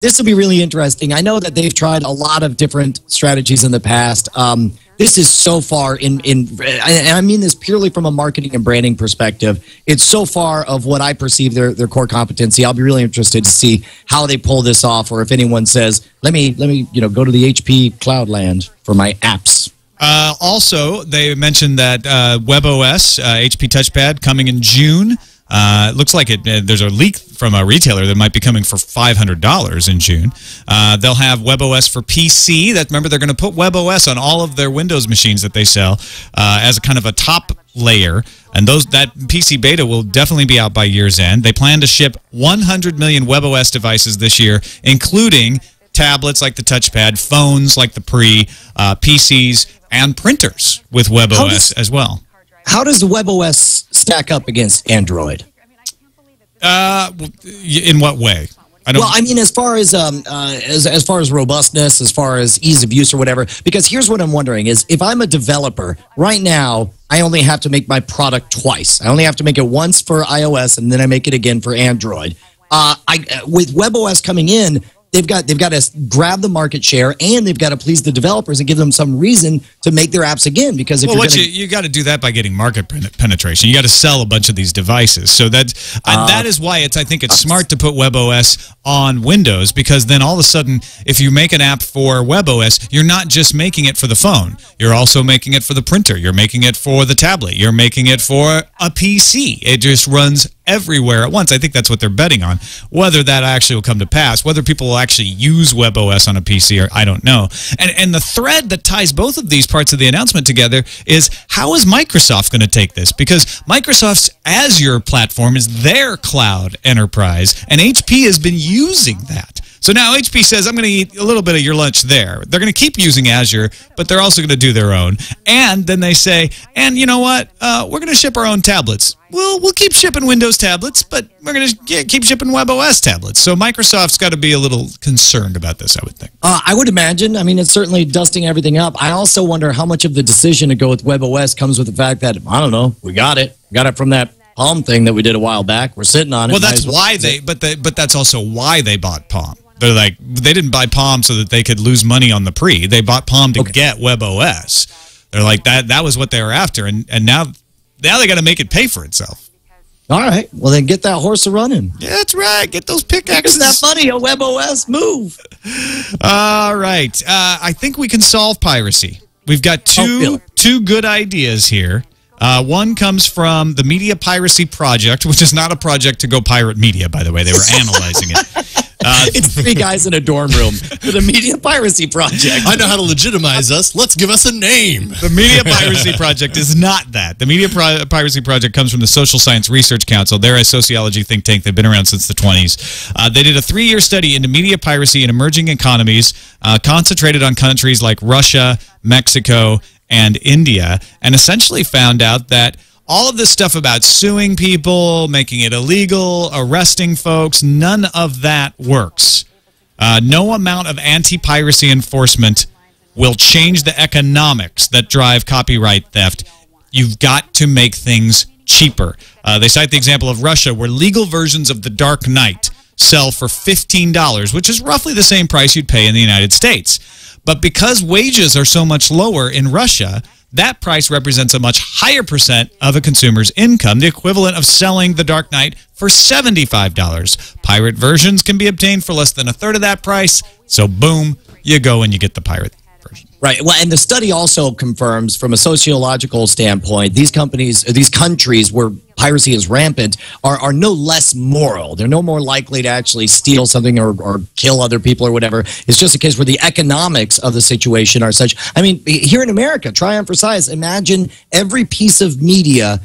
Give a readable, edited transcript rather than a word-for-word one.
This will be really interesting. I know that they've tried a lot of different strategies in the past. This is so far and I mean this purely from a marketing and branding perspective. It's so far of what I perceive their core competency. I'll be really interested to see how they pull this off, or if anyone says, "Let me go to the HP Cloudland for my apps." Also, they mentioned that WebOS HP Touchpad coming in June. It looks like there's a leak from a retailer that might be coming for $500 in June. They'll have WebOS for PC. Remember, they're going to put WebOS on all of their Windows machines that they sell as a kind of a top layer. And that PC beta will definitely be out by year's end. They plan to ship 100 million WebOS devices this year, including tablets like the touchpad, phones like the PCs, and printers with WebOS as well. How does the WebOS stack up against Android? In what way? Well, I mean, as far as robustness, as far as ease of use or whatever. Because here's what I'm wondering: is if I'm a developer right now, I only have to make my product twice. I only have to make it once for iOS, and then I make it again for Android. With WebOS coming in, they've got to grab the market share, and they've got to please the developers and give them some reason to make their apps again. Because if you got to do that by getting market penetration. You got to sell a bunch of these devices. So that is why I think it's smart to put WebOS on Windows, because then all of a sudden, if you make an app for WebOS, you're not just making it for the phone. You're also making it for the printer. You're making it for the tablet. You're making it for a PC. It just runs everywhere at once. I think that's what they're betting on. Whether that actually will come to pass, whether people will actually use WebOS on a PC, or I don't know. And the thread that ties both of these parts of the announcement together is, how is Microsoft going to take this? Because Microsoft's Azure platform is their cloud enterprise, and HP has been using that. So now HP says, I'm going to eat a little bit of your lunch there. They're going to keep using Azure, but they're also going to do their own. And then they say, and you know what? We're going to ship our own tablets. We'll keep shipping Windows tablets, but we're going to keep shipping WebOS tablets. So Microsoft's got to be a little concerned about this, I would think. I would imagine. I mean, it's certainly dusting everything up. I also wonder how much of the decision to go with WebOS comes with the fact that, I don't know, we got it. We got it from that Palm thing that we did a while back. We're sitting on it. Well, that's why but that's also why they bought Palm. They're like, they didn't buy Palm so that they could lose money on the pre. They bought Palm to get WebOS. They're like, that was what they were after, and now they got to make it pay for itself. All right. Well, then get that horse a-running. Yeah, that's right. Get those pickaxes. Get that money, WebOS. Move. All right. I think we can solve piracy. We've got two good ideas here. One comes from the Media Piracy Project, which is not a project to go pirate media, by the way. They were analyzing it. It's three guys in a dorm room for the Media Piracy Project. I know how to legitimize us. Let's give us a name. The Media Piracy Project is not that. The Media Piracy Project comes from the Social Science Research Council. They're a sociology think tank. They've been around since the 20s. They did a 3-year study into media piracy in emerging economies, concentrated on countries like Russia, Mexico, and India, and essentially found out that all of this stuff about suing people, making it illegal, arresting folks, none of that works. No amount of anti-piracy enforcement will change the economics that drive copyright theft. You've got to make things cheaper. They cite the example of Russia, where legal versions of The Dark Knight sell for $15, which is roughly the same price you'd pay in the United States. But because wages are so much lower in Russia, that price represents a much higher percent of a consumer's income, the equivalent of selling The Dark Knight for $75. Pirate versions can be obtained for less than a third of that price, so boom, you go and you get the pirate version. Right. Well, and the study also confirms, from a sociological standpoint, these countries where piracy is rampant are no less moral. They're no more likely to actually steal something or kill other people or whatever. It's just a case where the economics of the situation are such. I mean, here in America, try on for size. Imagine every piece of media